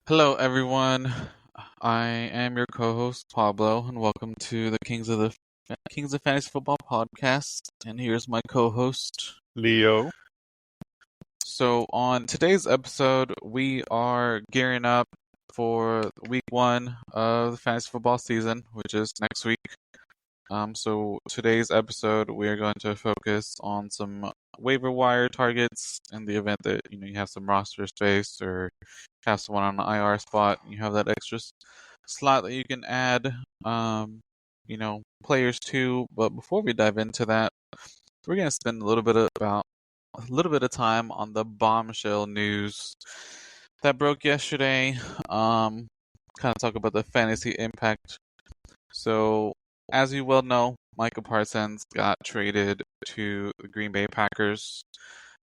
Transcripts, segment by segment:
Hello, everyone. I am your co-host Pablo, and welcome to the Kings of Fantasy Football podcast. And here's my co-host. Leo. So, on today's episode, we are gearing up for week one of the fantasy football season, which is next week. So today's episode, we are going to focus on some waiver wire targets in the event that you have some roster space or have someone on an IR spot. You have that extra slot that you can add, players to. But before we dive into that, we're gonna spend a little bit of time on the bombshell news that broke yesterday. Kind of talk about the fantasy impact. So, as you well know, Micah Parsons got traded to the Green Bay Packers.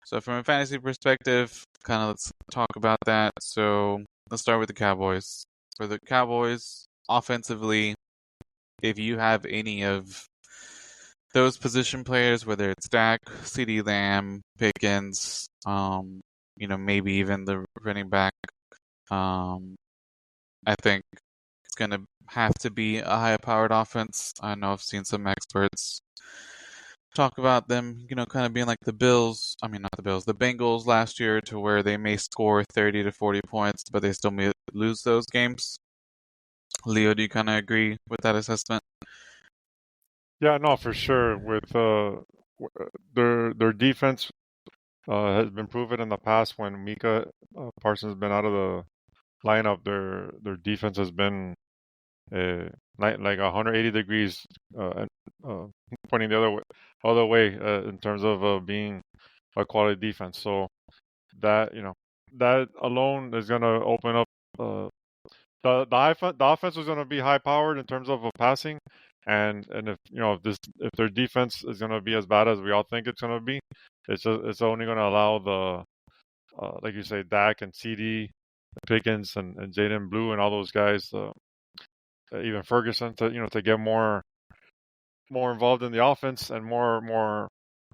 So, from a fantasy perspective, kind of let's talk about that. So, let's start with the Cowboys. For the Cowboys, offensively, if you have any of those position players, whether it's Dak, CeeDee Lamb, Pickens, maybe even the running back, um, I think it's going to have to be a high-powered offense. I know I've seen some experts talk about them, kind of being like the Bills. I mean, not the Bills, the Bengals last year, to where they may score 30 to 40 points, but they still may lose those games. Leo, do you kind of agree with that assessment? Yeah, no, for sure. With their defense has been proven in the past when Mika Parsons has been out of the lineup. Their defense has been like 180 degrees and pointing the other way in terms of being a quality defense. So that that alone is going to open up. The offense was going to be high powered in terms of passing, and if their defense is going to be as bad as we all think it's going to be, it's only going to allow the like you say, Dak and CD, Pickens and Jaden Blue and all those guys, even Ferguson, to get more involved in the offense and more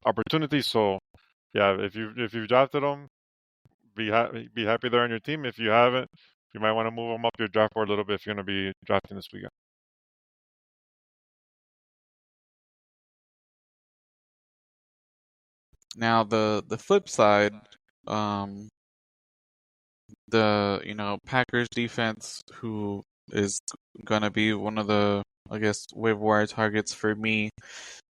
opportunities. So yeah, if you drafted them, be happy they're on your team. If you haven't, you might want to move them up your draft board a little bit if you're going to be drafting this weekend. Now, the flip side, um, the Packers defense, who is gonna be one of the, I guess, waiver wire targets for me.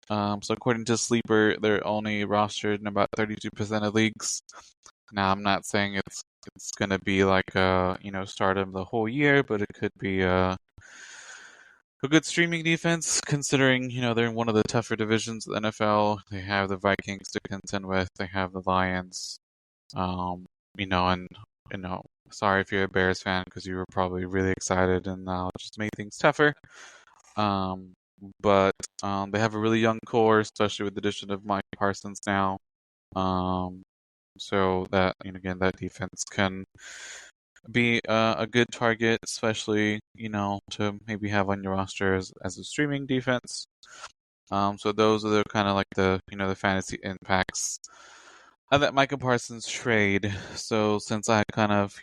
So according to Sleeper, they're only rostered in about 32% of leagues. Now, I'm not saying it's gonna be like start of the whole year, but it could be a good streaming defense, considering they're in one of the tougher divisions of the NFL. They have the Vikings to contend with. They have the Lions. And sorry if you're a Bears fan because you were probably really excited and just made things tougher. Um, but they have a really young core, especially with the addition of Mike Parsons now. Um, so that again, that defense can be a good target, especially to maybe have on your roster as a streaming defense. So those are the kind of like the fantasy impacts of that Micah Parsons trade. So since I kind of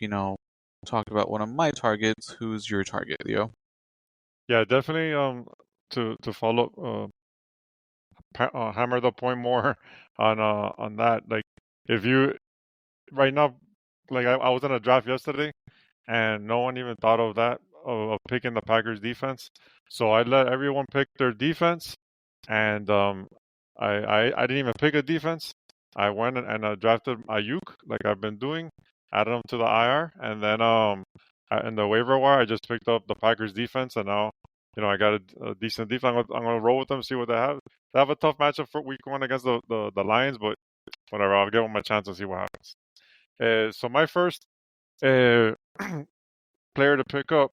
talked about one of my targets, who's your target, Leo? Yeah, definitely. To follow, hammer the point more on that. Like, if you right now, like I was in a draft yesterday, and no one even thought of that of picking the Packers defense. So I let everyone pick their defense, and I didn't even pick a defense. I went and drafted Ayuk like I've been doing, added him to the IR, and then in the waiver wire I just picked up the Packers defense, and now I got a decent defense. I'm gonna roll with them, see what they have. They have a tough matchup for week one against the Lions, but whatever. I'll give them a chance and see what happens. So my first uh, player to pick up,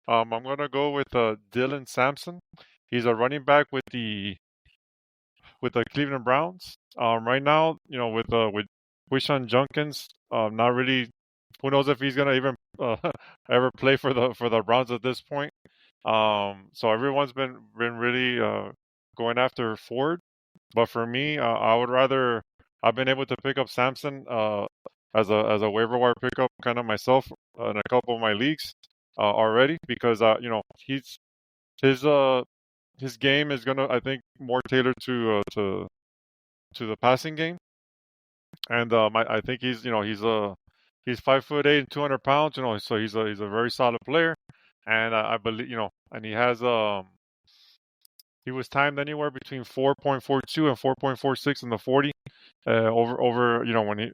I'm gonna go with Dylan Sampson. He's a running back with the Cleveland Browns. Right now, with Wishan Junkins, not really. Who knows if he's gonna even ever play for the Browns at this point? So everyone's been really going after Ford, but for me, I would rather. I've been able to pick up Samson as a waiver wire pickup kind of myself in a couple of my leagues already because his uh his game is gonna, I think, more tailored to the passing game, and I think he's 5'8" and 200 pounds, so he's a very solid player, and I believe and he was timed anywhere between 4.42 and 4.46 in the 40 over when he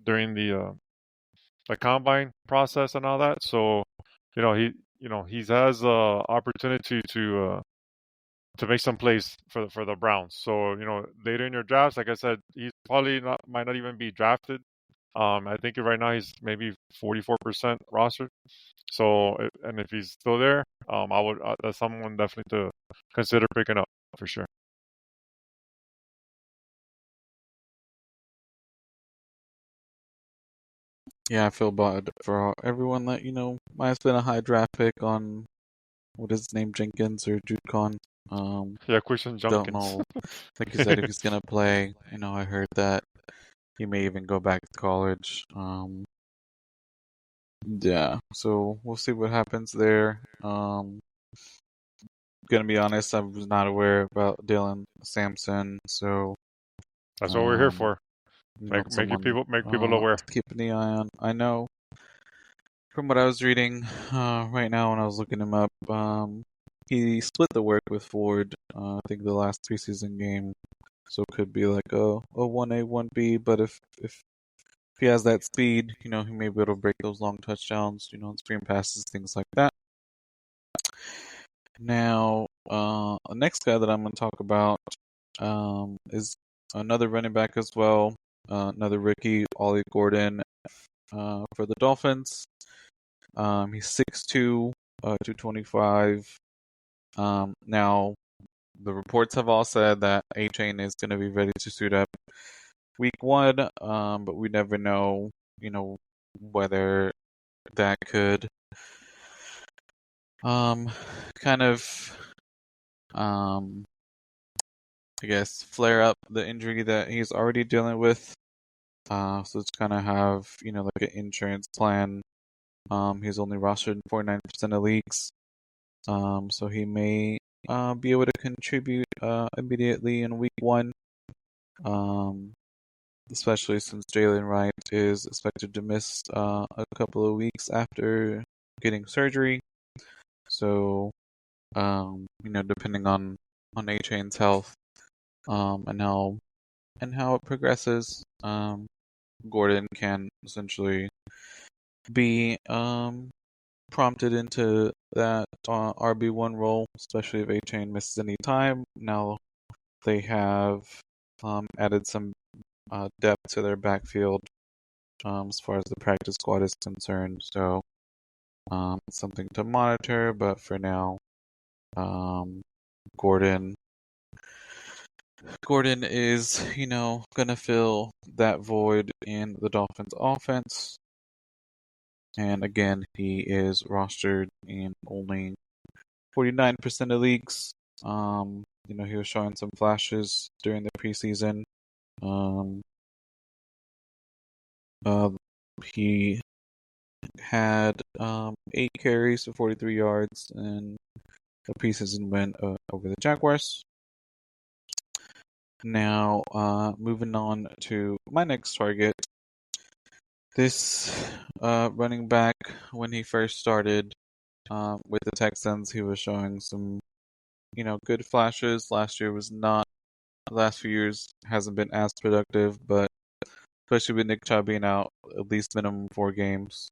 during the combine process and all that. So he has opportunity to make some plays for the Browns. So later in your drafts, like I said, he's probably not might not even be drafted. I think right now he's maybe 44% rostered. So and if he's still there, I would that's someone definitely to consider picking up for sure. Yeah, I feel bad for everyone that, might have been a high draft pick on, what is his name, Jenkins or Judcon. Um, Yeah, Christian don't Junkins. know, like you said, if he's gonna play. I heard that he may even go back to college. Yeah, so we'll see what happens there. Gonna be honest, I was not aware about Dylan Sampson, so That's what we're here um, for. someone Make people aware. to keep an eye on. I know from what I was reading right now when I was looking him up, he split the work with Ford. I think the last preseason game, so it could be like a 1A 1B. But if he has that speed, he may be able to break those long touchdowns, on screen passes, things like that. Now, the next guy that I'm going to talk about is another running back as well, another rookie, Ollie Gordon, for the Dolphins. He's 6'2", 225. Now, the reports have all said that A-Chain is going to be ready to suit up week one, but we never know, whether that could um, kind of, um, I guess, flare up the injury that he's already dealing with. So it's kind of have, like an insurance plan. He's only rostered in 49% of leagues. So he may be able to contribute immediately in week one. Um, Especially since Jalen Wright is expected to miss a couple of weeks after getting surgery. So, depending on A Chain's health, and how it progresses, Gordon can essentially be prompted into that RB1 role, especially if A Chain misses any time. Now they have added some depth to their backfield as far as the practice squad is concerned. So it's something to monitor, but for now, um, Gordon Gordon is, gonna fill that void in the Dolphins offense. And again, he is rostered in only 49% of leagues. He was showing some flashes during the preseason. Um, uh, he had 8 carries for 43 yards in a preseason win over the Jaguars. Now, moving on to my next target. This running back, when he first started with the Texans, he was showing some, good flashes. Last year was not. The last few years hasn't been as productive, but especially with Nick Chubb being out at least minimum 4 games.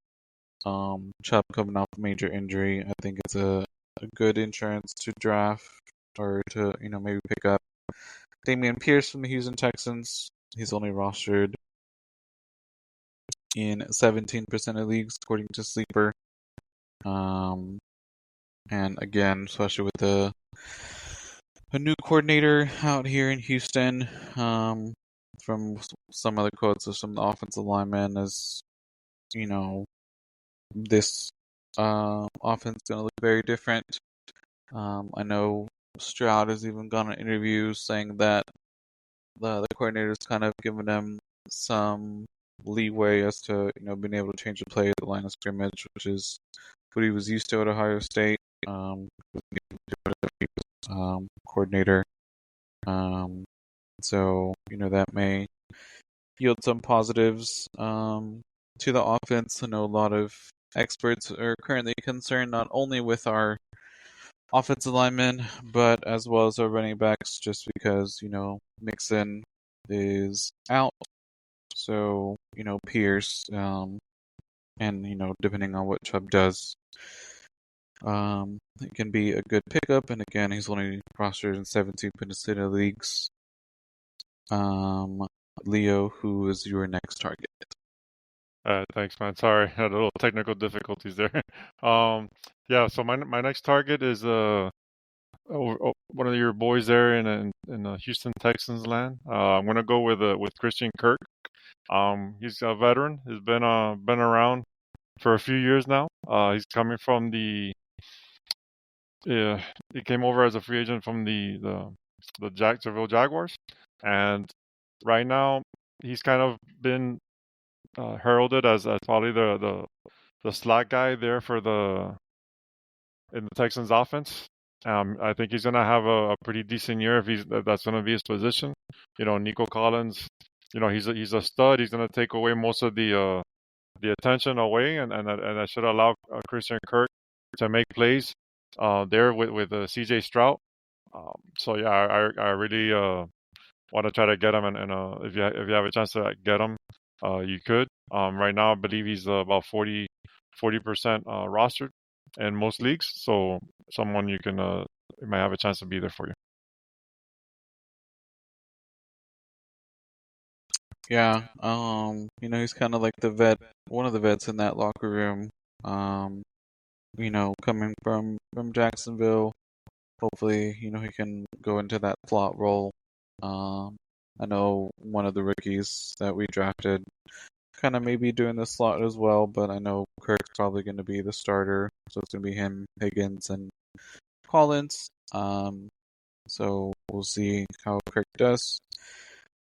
Chubb coming off major injury, I think it's a good insurance to draft or to maybe pick up. Damian Pierce from the Houston Texans. He's only rostered in 17% of leagues according to Sleeper. Um, and again, especially with a new coordinator out here in Houston, from some other quotes of some offensive linemen, as this offense is going to look very different. I know Stroud has even gone on interviews saying that the coordinator's kind of given him some leeway as to being able to change the play at the line of scrimmage, which is what he was used to at Ohio State. With the coordinator. Um, so that may yield some positives to the offense. I know a lot of experts are currently concerned not only with our offensive linemen, but as well as our running backs, just because Mixon is out. So Pierce, and depending on what Chubb does, it can be a good pickup. And again, he's only rostered in 17 Peninsula leagues. Leo, who is your next target? Thanks, man. Sorry, had a little technical difficulties there. Yeah. So my next target is one of your boys there in Houston Texans land. I'm gonna go with Christian Kirk. He's a veteran. He's been around for a few years now. He's coming from he came over as a free agent from the Jacksonville Jaguars, and right now he's kind of been heralded as probably the slot guy there in the Texans offense. I think he's gonna have a pretty decent year if that's gonna be his position. Nico Collins, he's a stud. He's gonna take away most of the attention away, and that should allow Christian Kirk to make plays there with CJ Stroud. So yeah, I really want to try to get him, and if you have a chance to get him, you could. Right now, I believe he's about 40% rostered in most leagues, so someone you might have a chance to be there for you. Yeah, he's kind of like the vet, one of the vets in that locker room. Um, coming from Jacksonville, hopefully, he can go into that slot role. I know one of the rookies that we drafted kind of maybe doing the slot as well, but I know Kirk's probably going to be the starter, so it's going to be him, Higgins, and Collins. So we'll see how Kirk does.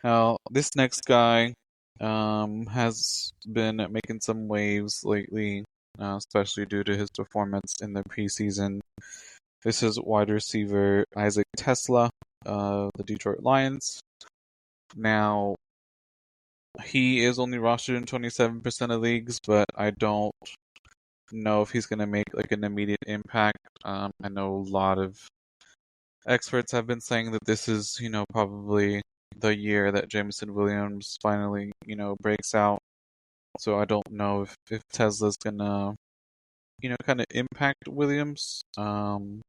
Now, this next guy has been making some waves lately, especially due to his performance in the preseason. This is wide receiver Isaac Tesla, the Detroit Lions. Now, he is only rostered in 27% of leagues, but I don't know if he's going to make like an immediate impact. I know a lot of experts have been saying that this is, probably the year that Jameson Williams finally, breaks out. So I don't know if Tesla's gonna, kind of impact Williams. But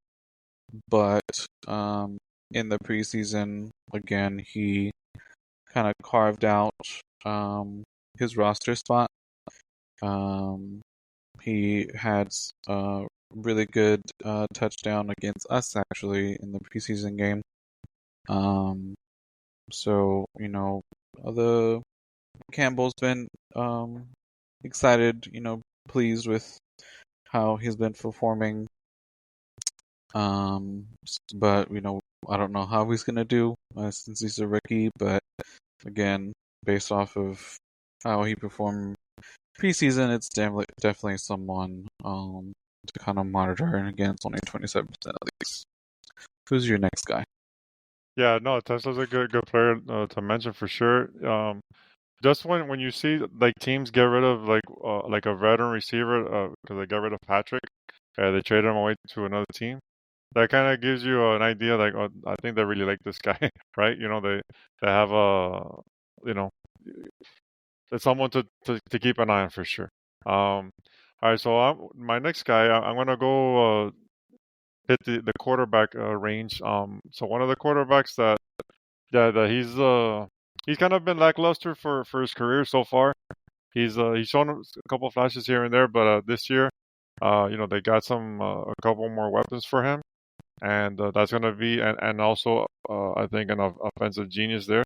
in the preseason, again, he kind of carved out his roster spot. He had a really good touchdown against us actually in the preseason game. So the Campbell's been excited, pleased with how he's been performing. But I don't know how he's gonna do since he's a rookie. But again, based off of how he performed preseason, it's definitely someone to kind of monitor. And again, it's only 27% at least. Who's your next guy? Yeah, no, Tesla's a good player to mention for sure. Just when you see like teams get rid of like a veteran receiver because they got rid of Patrick, they traded him away to another team. That kind of gives you an idea, like, oh, I think they really like this guy, right? They have you know, it's someone to keep an eye on for sure. All right, so my next guy, I'm gonna go hit the quarterback range. So one of the quarterbacks that he's kind of been lackluster for his career so far. He's shown a couple flashes here and there, but this year, they got a couple more weapons for him, and that's gonna be and also I think an offensive genius there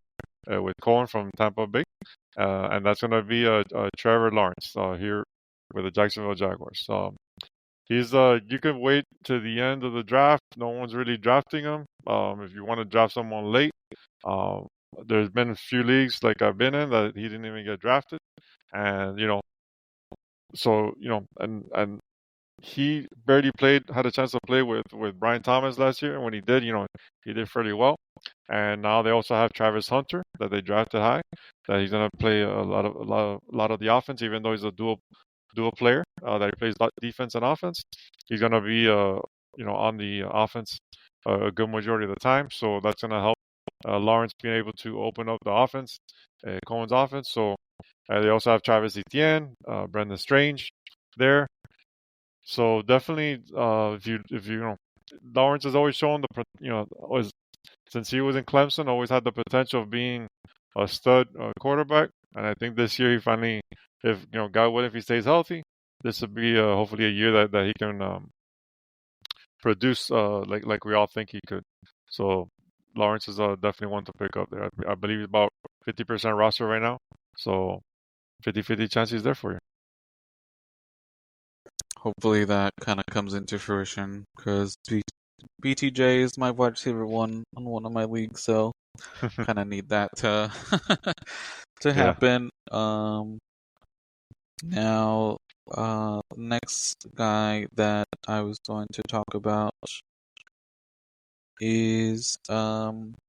with Cohen from Tampa Bay, and that's gonna be Trevor Lawrence here with the Jacksonville Jaguars. He's you can wait to the end of the draft. No one's really drafting him. If you want to draft someone late, there's been a few leagues like I've been in that he didn't even get drafted, and so and he barely had a chance to play with Brian Thomas last year, and when he did, he did fairly well. And now they also have Travis Hunter that they drafted high, that he's gonna play a lot of the offense, even though he's a dual player that he plays defense and offense. He's gonna be on the offense a good majority of the time, so that's gonna help Lawrence being able to open up the offense, Cohen's offense. So they also have Travis Etienne, Brendan Strange there. So definitely, if Lawrence has always shown always, since he was in Clemson, always had the potential of being a stud quarterback. And I think this year he finally, if God willing, if he stays healthy, this would be hopefully a year that he can produce like we all think he could. So Lawrence is definitely one to pick up there. I believe he's about 50% roster right now. So 50-50 chance he's there for you. Hopefully that kind of comes into fruition because BTJ is my wide receiver one on one of my leagues, so kind of need that to to Yeah. happen. Now, next guy that I was going to talk about is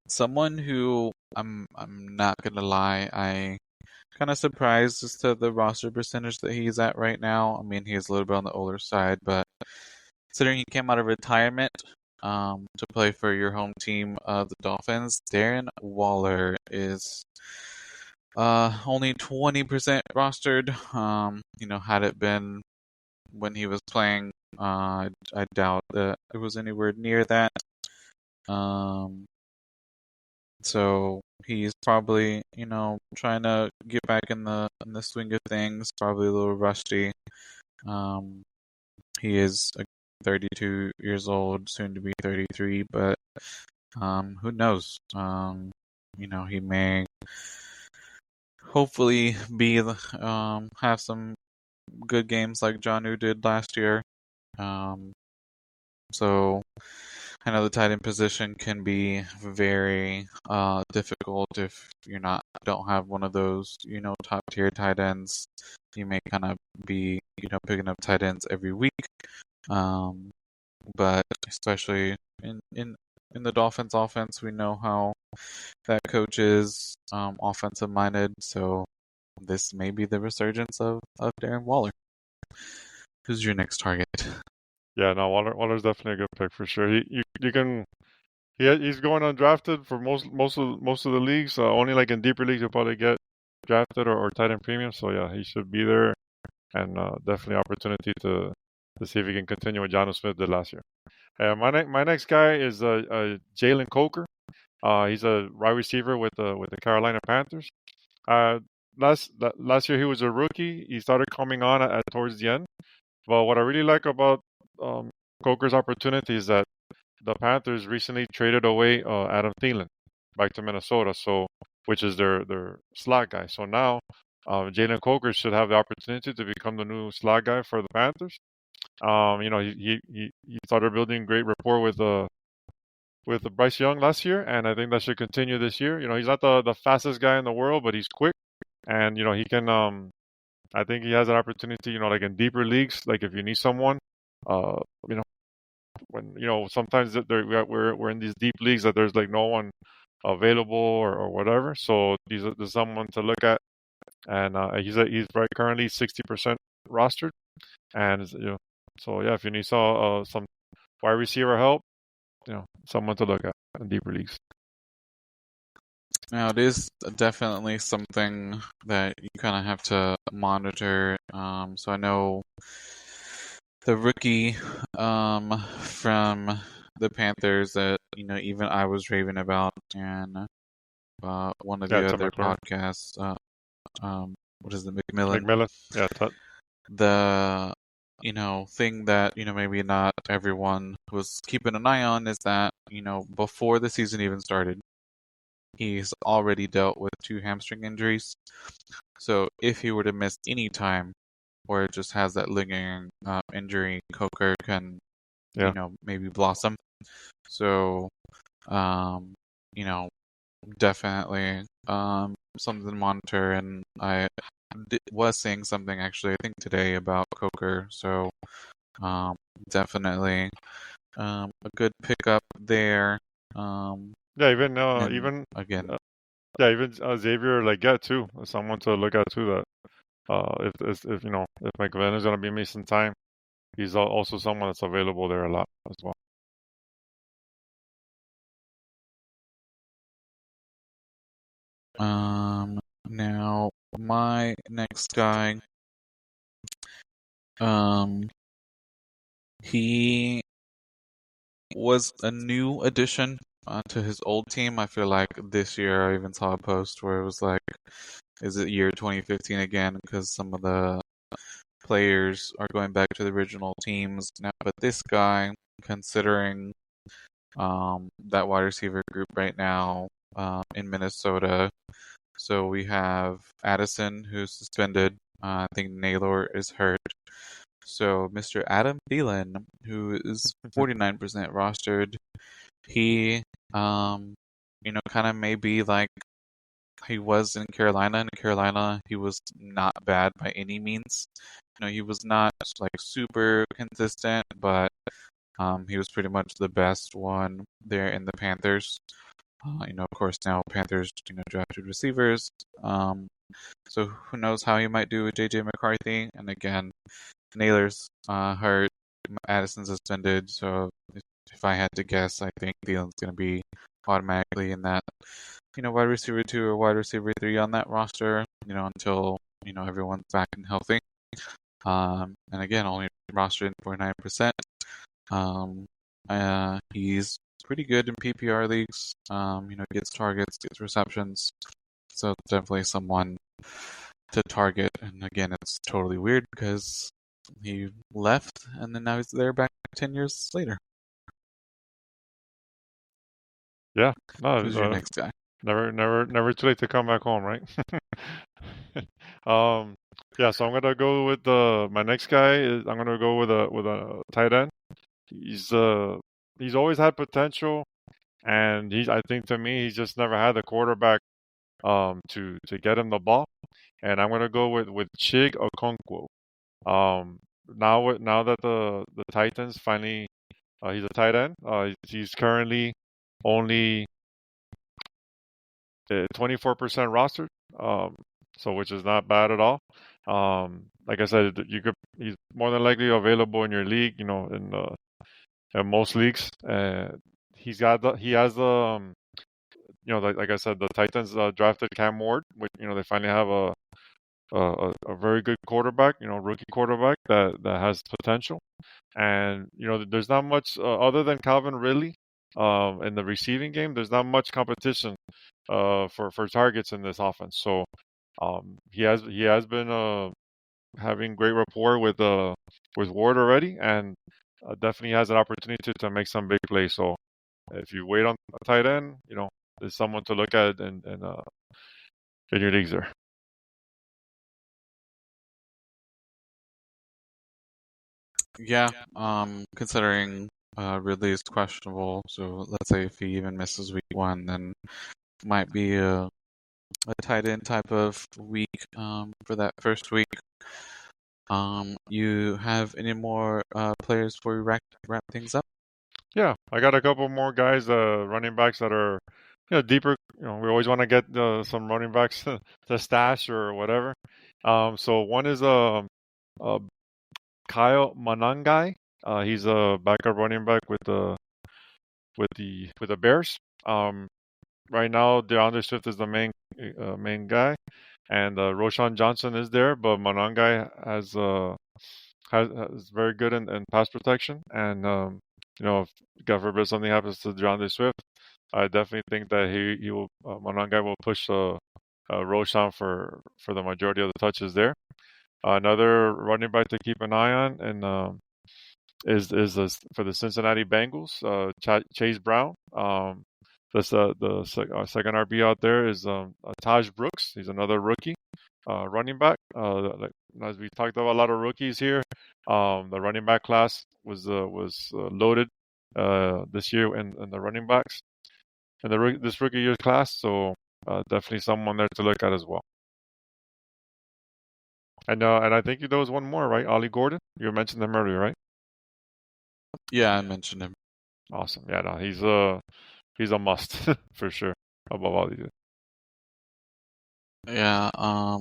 someone who I'm not gonna lie, I kind of surprised as to the roster percentage that he's at right now. I mean, he's a little bit on the older side, but considering he came out of retirement to play for your home team, the Dolphins, Darren Waller is only 20% rostered. Had it been when he was playing, I doubt that it was anywhere near that. Um, so he's probably, trying to get back in the swing of things. Probably a little rusty. Um, he is 32 years old, soon to be 33, but who knows? He may hopefully have some good games like Jonnu did last year. So I know the tight end position can be very difficult if don't have one of those top tier tight ends. You may kind of be picking up tight ends every week. But especially in the Dolphins offense, we know how that coach is offensive minded. So this may be the resurgence of Darren Waller. Who's your next target? Yeah, no, Waller's definitely a good pick for sure. He's going undrafted for most of the leagues. Only like in deeper leagues he'll probably get drafted or tight end premium. So yeah, he should be there, and definitely opportunity to see if he can continue what Jonnu Smith did last year. My next guy is Jalen Coker. He's a wide receiver with the Carolina Panthers. Uh, last year he was a rookie. He started coming on towards the end. But what I really like about um, Coker's opportunity is that the Panthers recently traded away Adam Thielen back to Minnesota, which is their slot guy. So now Jalen Coker should have the opportunity to become the new slot guy for the Panthers. He started building great rapport with Bryce Young last year, and I think that should continue this year. He's not the fastest guy in the world, but he's quick, and he can. I think he has an opportunity. Like in deeper leagues, like if you need someone, uh, you know, when sometimes we're in these deep leagues that there's like no one available or whatever. So there's someone to look at, and he's right currently 60% rostered, and so yeah, if you need some wide receiver help, someone to look at in deeper leagues. Now, it is definitely something that you kind of have to monitor. So I know the rookie from the Panthers that even I was raving about, and one of Yeah, the it's a other McLaurin. podcasts, what is it, McMillan? McMillan. Yeah, The thing that maybe not everyone was keeping an eye on is that before the season even started, he's already dealt with 2 hamstring injuries. So if he were to miss any time or just has that lingering injury, Coker can, yeah, maybe blossom. So, um, you know, definitely something to monitor, and I was seeing something actually I think today about Coker, so um, definitely a good pickup there. Um, Yeah, even and again, Xavier Leggett too, someone to look at too. That if if McVeigh is gonna be missing time, he's also someone that's available there a lot as well. now my next guy, um, he was a new addition to his old team. I feel like this year I even saw a post where it was like, is it year 2015 again? Because some of the players are going back to the original teams now. But this guy, considering that wide receiver group right now in Minnesota, so we have Addison who's suspended. I think Naylor is hurt. So Mr. Adam Thielen, who is 49% rostered, he, um, kind of maybe like he was in Carolina. In Carolina, he was not bad by any means. He was not like super consistent, but he was pretty much the best one there in the Panthers. Of course, now Panthers, drafted receivers. So who knows how he might do with JJ McCarthy? And again, Naylor's hurt, Addison's suspended. So if I had to guess, I think Thielen's going to be automatically in that, wide receiver 2 or wide receiver 3 on that roster, until, everyone's back and healthy. And again, only rostered in 49%. He's pretty good in PPR leagues. Gets targets, gets receptions. So it's definitely someone to target. And again, it's totally weird because he left and then now he's there back 10 years later. Yeah, no, Who's your next guy? never too late to come back home, right? um, yeah, so I'm gonna go with my next guy is I'm gonna go with a tight end. He's he's always had potential, and I think to me he's just never had the quarterback to get him the ball. And I'm gonna go with Chig Okonkwo. Now that the Titans finally he's a tight end. He's currently only 24% rostered, so which is not bad at all. Like I said, he's more than likely available in your league. In most leagues. He has the like I said, the Titans drafted Cam Ward, which they finally have a very good quarterback, rookie quarterback that has potential. And there's not much other than Calvin Ridley in the receiving game. There's not much competition for targets in this offense. So he has been having great rapport with Ward already, and definitely has an opportunity to make some big plays. So if you wait on a tight end, there's someone to look at in your leagues there. Yeah, considering Ridley is questionable, so let's say if he even misses week 1, then might be a tight end type of week for that first week. You have any more players before we wrap things up? Yeah, I got a couple more guys, running backs that are deeper. We always want to get some running backs to stash or whatever. So one is uh, Kyle Manangai. He's a backup running back with the Bears. Right now, DeAndre Swift is the main guy, and Roshan Johnson is there, but Manangai is very good in pass protection, and if God forbid something happens to DeAndre Swift, I definitely think that he will Manangai will push Roshan for the majority of the touches there. Another running back to keep an eye on, and for the Cincinnati Bengals, Chase Brown. Second RB out there is Taj Brooks. He's another rookie running back. As we talked about a lot of rookies here, the running back class was loaded this year in the running backs. in this rookie year class. So definitely someone there to look at as well. And I think there was one more, right? Ollie Gordon. You mentioned him earlier, right? Yeah, I mentioned him. Awesome. Yeah, no, he's a must for sure. Above all these. Yeah, I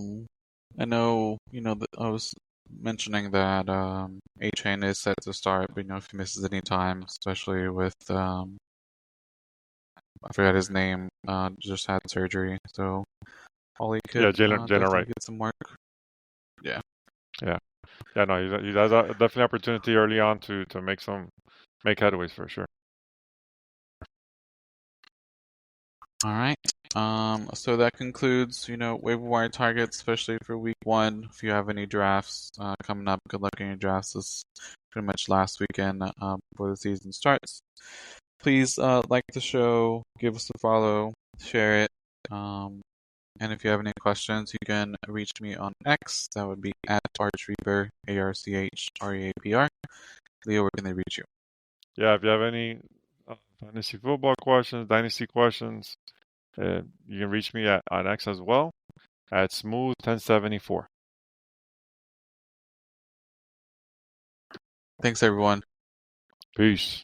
know, I was mentioning that A-Chain is set to start, but if he misses any time, especially with I forgot his name, just had surgery, so Ollie Yeah, could Jalen definitely Wright. get some work. Yeah. Yeah, yeah, no, he has a definitely opportunity early on to make headways for sure. All right. So that concludes, waiver wire targets, especially for week one. If you have any drafts coming up, good luck in your drafts. This is pretty much last weekend before the season starts. Please like the show, give us a follow, share it. And if you have any questions, you can reach me on X. That would be at Archreaper, ARCHREAPR. Leo, where can they reach you? Yeah, if you have any fantasy football questions, dynasty questions, you can reach me on X as well at Smooth1074. Thanks, everyone. Peace.